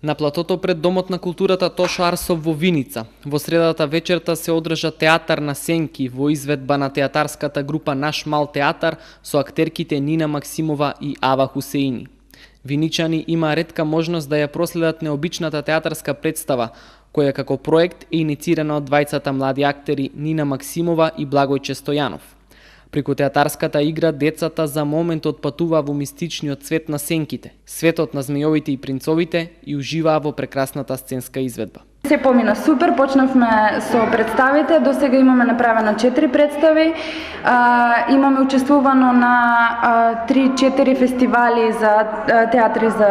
На платото пред Домот на културата Тошо Арсов во Виница, во средата вечерта се одржа театар на сенки во изведба на театарската група Наш мал театар со актерките Нина Максимова и Ава Хусеини. Виничани има ретка можност да ја проследат необичната театарска представа, која како проект е иницирана од двајцата млади актери Нина Максимова и Благојче Стојанов. Преку театарската игра децата за момент отпатуваа во мистичниот свет на сенките, светот на змејовите и принцовите и уживаа во прекрасната сценска изведба. Се помина супер, почнавме со представите, до сега имаме направено 4 представи, имаме учествувано на 3-4 фестивали за театри за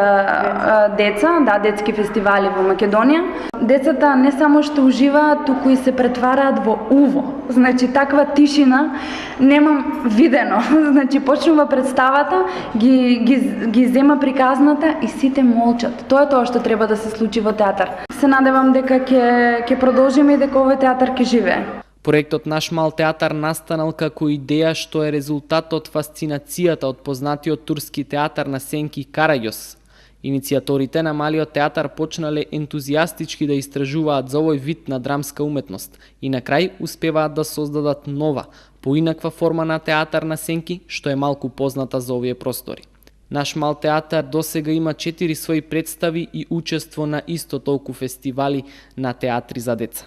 деца, детски фестивали во Македонија. Децата не само што уживаат, туку и се претвараат во уво. Значи таква тишина немам видено. Значи почнува представата, ги зема приказната и сите молчат. Тоа е тоа што треба да се случи во театар. Се надевам дека ќе продолжиме и дека овој театар ќе живее. Проектот Наш мал театар настанал како идеја што е резултат од фасцинацијата од познатиот турски театар на сенки Караѓос. Иницијаторите на малиот театар почнале ентузијастички да истражуваат за овој вид на драмска уметност и на крај успеваат да создадат нова, поинаква форма на театар на сенки што е малку позната за овие простори. Наш мал театар досега има 4 своји представи и учество на исто толку фестивали на театри за деца.